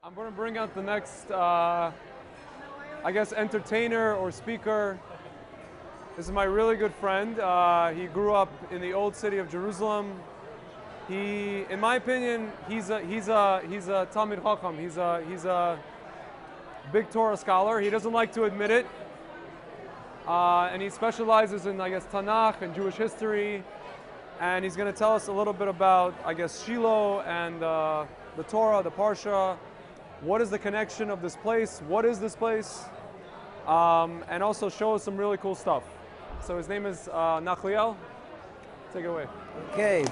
I'm going to bring out the next, I guess, entertainer or speaker. This is my really good friend. He grew up in the old city of Jerusalem. He, in my opinion, he's a Talmid Chacham. He's a big Torah scholar. He doesn't like to admit it, and he specializes in, I guess, Tanakh and Jewish history. And he's going to tell us a little bit about, I guess, Shiloh and the Torah, the Parasha. What is the connection of this place? What is this place? And also show us some really cool stuff. So his name is Nachliel. Take it away. Okay,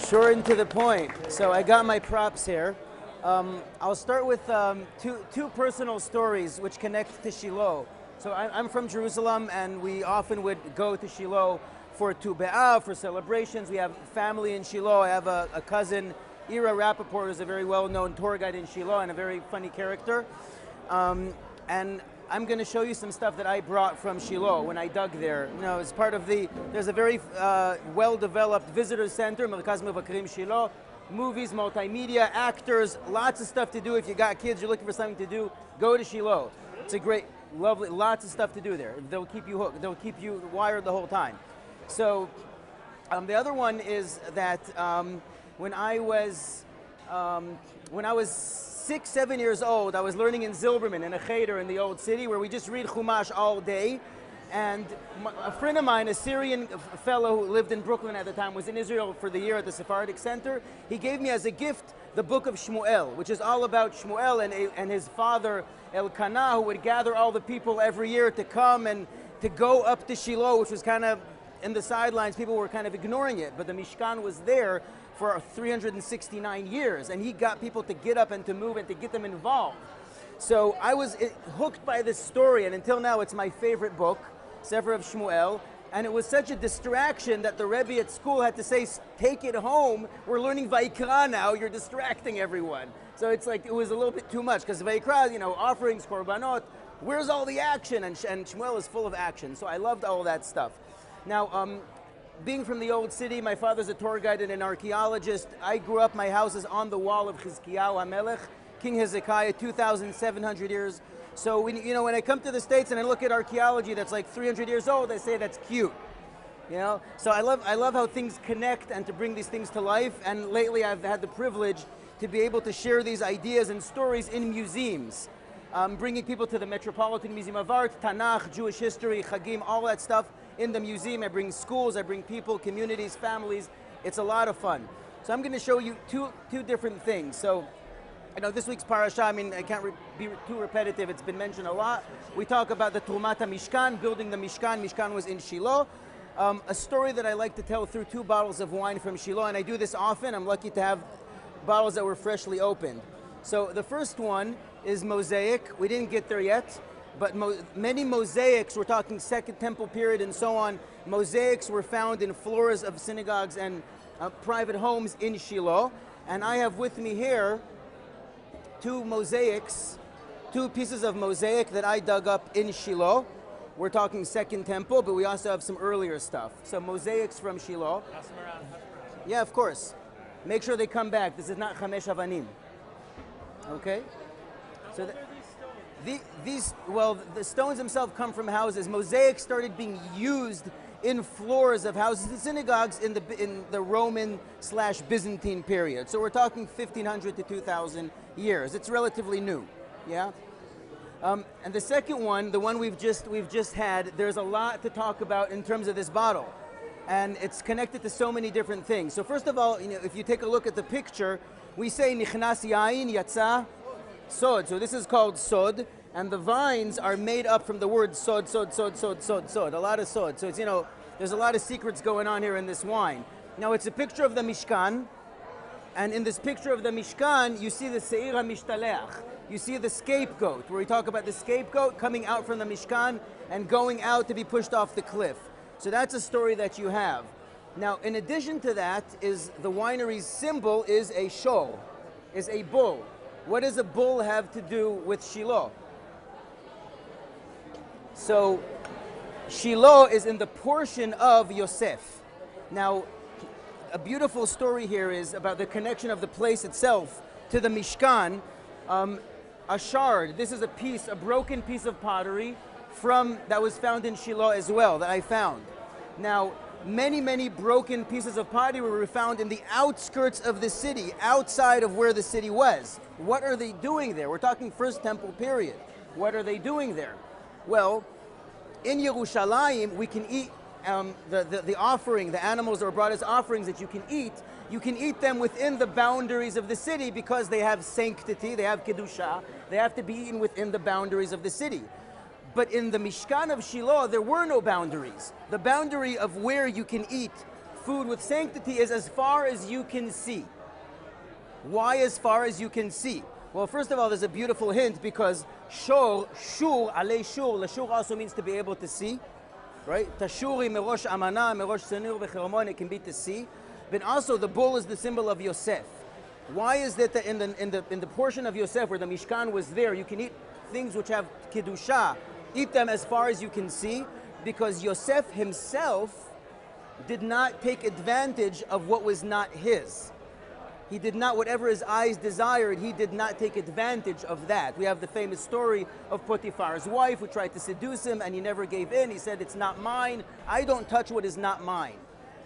short and to the point. So I got my props here. I'll start with two personal stories which connect to Shiloh. So I'm from Jerusalem, and we often would go to Shiloh for Tu B'Av, for celebrations. We have family in Shiloh. I have a cousin, Ira Rappaport, who's a very well-known tour guide in Shiloh and a very funny character. And I'm going to show you some stuff that I brought from Shiloh when I dug there. You know, as part of there's a very well-developed visitor center, Merkaz Mevakrim Shiloh. Movies, multimedia, actors, lots of stuff to do. If you got kids, you're looking for something to do, go to Shiloh. It's a great, lovely, lots of stuff to do there. They'll keep you hooked. They'll keep you wired the whole time. So the other one is that when I was 6, 7 years old, I was learning in Zilberman in a cheder in the old city where we just read Chumash all day. And a friend of mine, a Syrian fellow who lived in Brooklyn at the time, was in Israel for the year at the Sephardic Center. He gave me as a gift the book of Shmuel, which is all about Shmuel and his father Elkanah, who would gather all the people every year to come and to go up to Shiloh, which was kind of in the sidelines. People were kind of ignoring it, but the Mishkan was there for 369 years, and he got people to get up and to move and to get them involved. So I was hooked by this story, and until now it's my favorite book, Sefer of Shmuel, and it was such a distraction that the Rebbe at school had to say, take it home, we're learning Vayikra now, you're distracting everyone. So it's like, it was a little bit too much, because Vayikra, you know, offerings, korbanot, where's all the action? And Shmuel is full of action, so I loved all that stuff. Now, being from the old city, my father's a tour guide and an archaeologist. I grew up, my house is on the wall of Chizkiyahu HaMelech, King Hezekiah, 2,700 years. So when I come to the States and I look at archaeology that's like 300 years old, I say that's cute. You know, so I love how things connect and to bring these things to life. And lately I've had the privilege to be able to share these ideas and stories in museums. Bringing people to the Metropolitan Museum of Art, Tanakh, Jewish history, Chagim, all that stuff in the museum. I bring schools, I bring people, communities, families. It's a lot of fun. So I'm going to show you two different things. So, you know, this week's parasha, I mean, I can't be too repetitive. It's been mentioned a lot. We talk about the Trumat HaMishkan, building the Mishkan. Mishkan was in Shiloh. A story that I like to tell through 2 bottles of wine from Shiloh, and I do this often. I'm lucky to have bottles that were freshly opened. So the first one is mosaic. We didn't get there yet, but many mosaics, we're talking Second Temple period and so on, mosaics were found in floors of synagogues and private homes in Shiloh. And I have with me here 2 mosaics, 2 pieces of mosaic that I dug up in Shiloh. We're talking Second Temple, but we also have some earlier stuff. So mosaics from Shiloh. Yeah, of course. Make sure they come back. This is not Chamesh Avanim. Okay? So the stones themselves come from houses. Mosaics started being used in floors of houses and synagogues in the Roman/Byzantine period. So we're talking 1500 to 2000 years. It's relatively new, yeah. And the second one, the one we've just had, there's a lot to talk about in terms of this bottle, and it's connected to so many different things. So first of all, you know, if you take a look at the picture, we say Nichnas Yain Yatsa Sod. So this is called Sod, and the vines are made up from the word Sod, Sod, Sod, Sod, Sod, Sod. A lot of Sod. So it's, you know, there's a lot of secrets going on here in this wine. Now it's a picture of the Mishkan, and in this picture of the Mishkan, you see the Seir HaMishtaleach. You see the scapegoat, where we talk about the scapegoat coming out from the Mishkan and going out to be pushed off the cliff. So that's a story that you have. Now, in addition to that, is the winery's symbol is a shol, is a bull. What does a bull have to do with Shiloh? So, Shiloh is in the portion of Yosef. Now, a beautiful story here is about the connection of the place itself to the Mishkan. A shard. This is a broken piece of pottery that was found in Shiloh as well, that I found. Now, many broken pieces of pottery were found in the outskirts of the city, outside of where the city was. What are they doing there? We're talking First Temple period. What are they doing there? Well, in Yerushalayim, we can eat the offering, the animals that are brought as offerings that you can eat them within the boundaries of the city because they have sanctity, they have kedusha, they have to be eaten within the boundaries of the city. But in the Mishkan of Shiloh, there were no boundaries. The boundary of where you can eat food with sanctity is as far as you can see. Why as far as you can see? Well, first of all, there's a beautiful hint because shur, alei shur, lashur also means to be able to see, right? Tashuri merosh amana, merosh senur v'cheromon, it can be to see. But also the bull is the symbol of Yosef. Why is that in the portion of Yosef where the Mishkan was there, you can eat things which have kedusha, eat them as far as you can see, because Yosef himself did not take advantage of what was not his. He did not, whatever his eyes desired, he did not take advantage of that. We have the famous story of Potiphar's wife who tried to seduce him and he never gave in. He said, it's not mine. I don't touch what is not mine.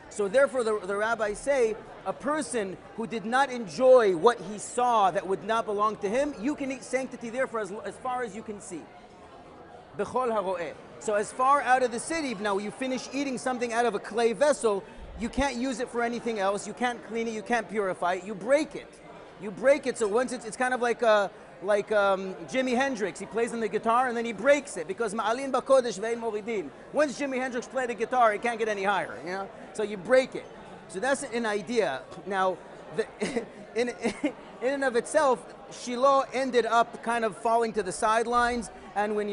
So therefore the rabbis say, a person who did not enjoy what he saw that would not belong to him, you can eat sanctity there for as far as you can see. Bechol haro'eh. So as far out of the city, now you finish eating something out of a clay vessel, you can't use it for anything else, you can't clean it, you can't purify it, you break it. You break it, so once it's kind of like Jimmy Hendrix, he plays on the guitar and then he breaks it, because ma'alin b'kodesh ve'en moridin. Once Jimi Hendrix played a guitar, it can't get any higher, you know? So you break it. So that's an idea. Now, in and of itself, Shiloh ended up kind of falling to the sidelines, and when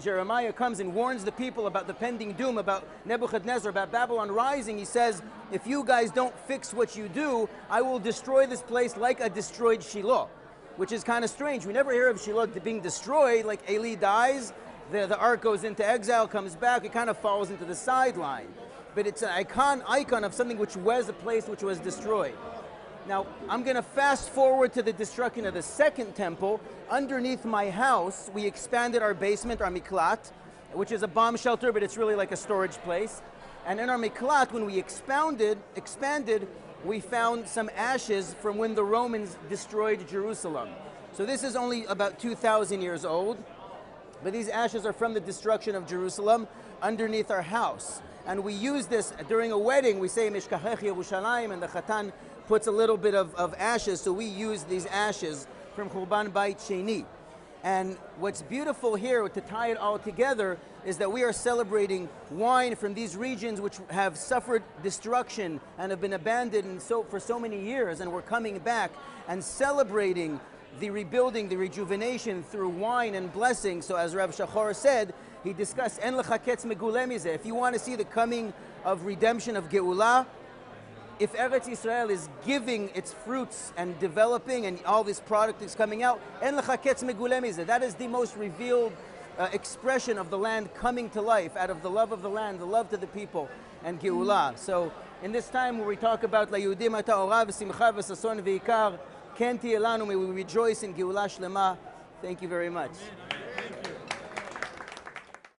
Jeremiah comes and warns the people about the pending doom, about Nebuchadnezzar, about Babylon rising, he says, if you guys don't fix what you do, I will destroy this place like I destroyed Shiloh, which is kind of strange. We never hear of Shiloh being destroyed, like Eli dies, the ark goes into exile, comes back, it kind of falls into the sideline. But it's an icon of something which was a place which was destroyed. Now, I'm going to fast forward to the destruction of the second temple. Underneath my house, we expanded our basement, our miklat, which is a bomb shelter, but it's really like a storage place. And in our miklat, when we expanded, we found some ashes from when the Romans destroyed Jerusalem. So this is only about 2,000 years old, but these ashes are from the destruction of Jerusalem underneath our house. And we use this during a wedding. We say Mishkachech Yerushalayim, and the Chatan puts a little bit of ashes, so we use these ashes from Churban Bayit Sheni. And what's beautiful here, to tie it all together, is that we are celebrating wine from these regions which have suffered destruction and have been abandoned for so many years, and we're coming back and celebrating the rebuilding, the rejuvenation through wine and blessing. So as Rabbi Shachor said, he discussed, En lecha ketz megule mizeh. If you want to see the coming of redemption, of Geulah, if Eretz Yisrael is giving its fruits and developing and all this product is coming out, En lecha ketz megule mizeh. That is the most revealed expression of the land coming to life, out of the love of the land, the love to the people, and Geulah. So in this time where we talk about La Yehudim Ata Orah v'Simcha v'Sason v'Ikar, Ken Tielanu, may we rejoice in Geulah Shlema. Thank you very much. Amen.